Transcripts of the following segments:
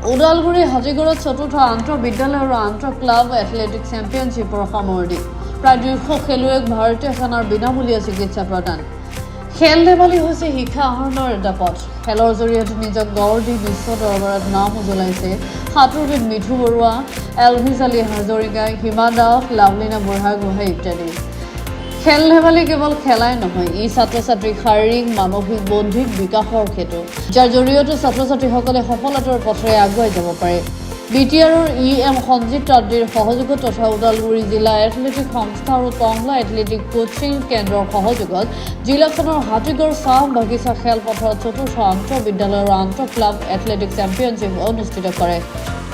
ওদালগুৰি হাজিগড়ত চতুৰ্থ আন্তঃবিদ্যালয় আৰু আন্তঃ ক্লাব এথলেটিক চেম্পিয়নশ্বিপৰ সামৰণি প্ৰায় 200 খেলুৱৈক ভাৰতীয় সেনাৰ বিনামূলীয়া চিকিৎসা প্ৰদান খেল ধেমালি হৈছে শিক্ষা আহৰণৰ এটা পথ খেলৰ জৰিয়তে নিজক গঢ় দি বিশ্ব দৰবাৰত নাম উজ্বলাইছে সাঁতোৰবিদ মিঠু বৰুৱা এলভিছ আলী হাজৰিকা হিমা দাস লাভলীনা বুঢ়াগোহাঁই ইত্যাদি খেল ধেমালি কেৱল খেলাই নহয় ই ছাত্ৰ ছাত্ৰীক শাৰীৰিক মানসিক বৌদ্ধিক বিকাশৰ ক্ষেত্ৰ যাৰ জৰিয়তে ছাত্ৰ ছাত্ৰীসকলে সফলতাৰ পথেৰে আগুৱাই যাব পাৰে বিটিআৰৰ সঞ্জিত তাদ্বীৰ সহযোগত তথা ওদালগুৰি জিলা এথলেটিক সংস্থা আৰু টংলা এথলেটিক কোচিং কেন্দ্ৰৰ সহযোগত জিলাখনৰ হাতীগড় চাহ বাগিচা খেলপথাৰত চতুৰ্থ আন্তঃবিদ্যালয় আৰু আন্তঃ ক্লাব এথলেটিক চেম্পিয়নশ্বিপ অনুষ্ঠিত কৰে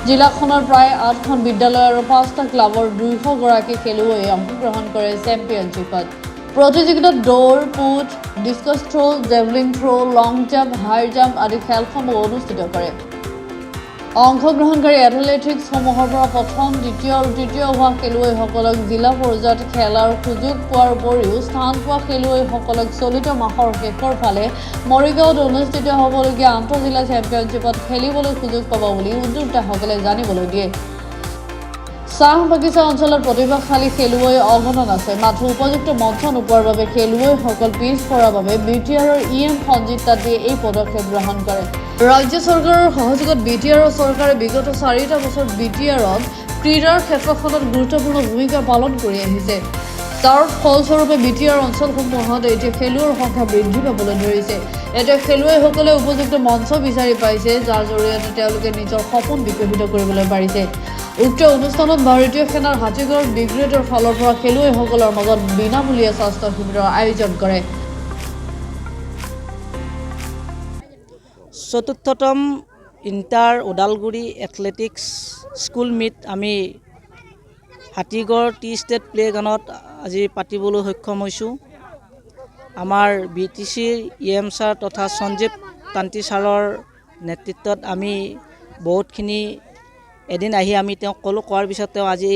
জিলাখনৰ প্ৰায় 8খন বিদ্যালয় আৰু 5টা ক্লাবৰ 200 গৰাকী খেলুৱৈয়ে অংশগ্ৰহণ কৰে চেম্পিয়নশ্বিপত প্ৰতিযোগিতাত দৌৰ put discus throw javelin throw long jump high jump আদি খেলসমূহ অনুষ্ঠিত কৰে অংশগ্ৰহণকাৰী এথলেটিক্সসমূহৰ পৰা প্ৰথম দ্বিতীয় আৰু তৃতীয় হোৱা খেলুৱৈসকলক জিলা পৰ্যায়ত খেলাৰ সুযোগ পোৱাৰ উপৰিও স্থান পোৱা খেলুৱৈসকলক চলিত মাহৰ শেষৰ ফালে মৰিগাঁৱত অনুষ্ঠিত হ'বলগীয়া আন্তঃজিলা চেম্পিয়নশ্বিপত খেলিবলৈ সুযোগ পাব বুলি উদ্যোক্তাসকলে জানিবলৈ দিয়ে চাহ বাগিচা অঞ্চলত প্ৰতিভাশালী খেলুৱৈ অগণন আছে মাথো উপযুক্ত মঞ্চ নোপোৱাৰ বাবে খেলুৱৈসকল পিছ পৰাৰ বাবে বিটিআৰৰ সঞ্জিত তাদ্বীয়ে এই পদক্ষেপ গ্ৰহণ কৰে ৰাজ্য চৰকাৰৰ সহযোগত বিটিআৰৰ চৰকাৰে বিগত 4টা বছৰ বিটিআৰত ক্ৰীড়াৰ ক্ষেত্ৰখনত গুৰুত্বপূৰ্ণ ভূমিকা পালন কৰি আহিছে তাৰ ফলস্বৰূপে বিটিআৰ অঞ্চলসমূহত এতিয়া খেলুৱৈৰ সংখ্যা বৃদ্ধি পাবলৈ ধৰিছে এতিয়া খেলুৱৈসকলে উপযুক্ত মঞ্চ বিচাৰি পাইছে যাৰ জৰিয়তে তেওঁলোকে নিজৰ সপোন বিকশিত কৰিবলৈ পাৰিছে উক্ত অনুষ্ঠানত ভাৰতীয় সেনাৰ হাতীগড় ব্ৰিগেডৰ ফালৰ পৰা খেলুৱৈসকলৰ মাজত বিনামূলীয়া স্বাস্থ্য শিবিৰৰ আয়োজন কৰে চতুৰ্থতম inter Udalguri athletics school meet আমি হাতীগড় টি ষ্টেট প্লেগ্ৰাউণ্ডত আজি পাতিবলৈ সক্ষম হৈছোঁ আমাৰ বিটিচিৰ ছাৰ তথা সঞ্জীৱ তান্তি ছাৰৰ নেতৃত্বত আমি বহুতখিনি এদিন আহি আমি তেওঁক ক'লোঁ কোৱাৰ পিছত তেওঁ আজি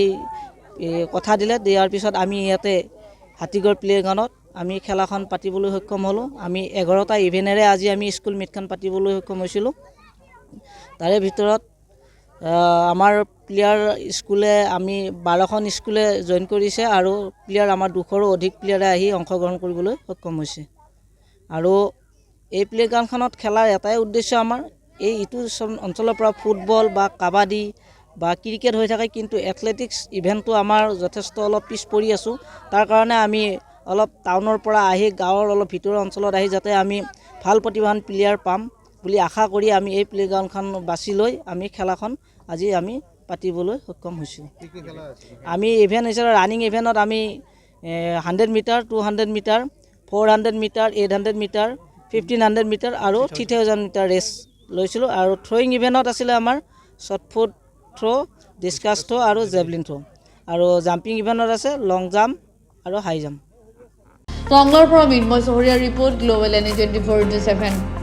কথা দিয়াৰ পিছত আমি ইয়াতে হাতীগড় প্লেগ্ৰাউণ্ডত আমি খেলাখন পাতিবলৈ সক্ষম হ'লোঁ আমি 11টা ইভেণ্টেৰে আজি আমি স্কুল মিটখন পাতিবলৈ সক্ষম হৈছিলোঁ তাৰে ভিতৰত আমাৰ প্লেয়াৰ স্কুলে আমি 12খন স্কুলে জইন কৰিছে আৰু প্লেয়াৰ আমাৰ 200ৰো অধিক প্লেয়াৰে আহি অংশগ্ৰহণ কৰিবলৈ সক্ষম হৈছে আৰু এই প্লেগ্ৰাউণ্ডখনত খেলাৰ এটাই উদ্দেশ্য আমাৰ ইটো অঞ্চলৰ পৰা ফুটবল বা কাবাডী বা ক্ৰিকেট হৈ থাকে কিন্তু এথলেটিক্স ইভেণ্টটো আমাৰ যথেষ্ট অলপ পিছ পৰি আছোঁ তাৰ কাৰণে আমি অলপ টাউনৰ পৰা আহি গাঁৱৰ অলপ ভিতৰৰ অঞ্চলত আহি যাতে আমি ভাল প্ৰতিভাৱান প্লেয়াৰ পাম বুলি আশা কৰি আমি এই প্লেগ্ৰাউণ্ডখন বাছি লৈ আমি খেলাখন আজি আমি পাতিবলৈ সক্ষম হৈছোঁ আমি ইভেণ্ট হিচাপে ৰানিং ইভেণ্টত আমি 100 metre 200 metre 400 metre 800 metre 1500 metre আৰু 3000 মিটাৰ ৰেচ লৈছিলোঁ আৰু থ্ৰয়িং ইভেণ্টত আছিলে আমাৰ শ্বটপুট থ্ৰ ডিস্কাছ থ্ৰ আৰু জেভলিন থ্ৰ আৰু জাম্পিং ইভেণ্টত আছে লং জাম্প আৰু হাই জাম্প টংলাৰ পৰা মিন্ময় চহৰীয়া ৰিপৰ্ট গ্লোবেল এনি 24/7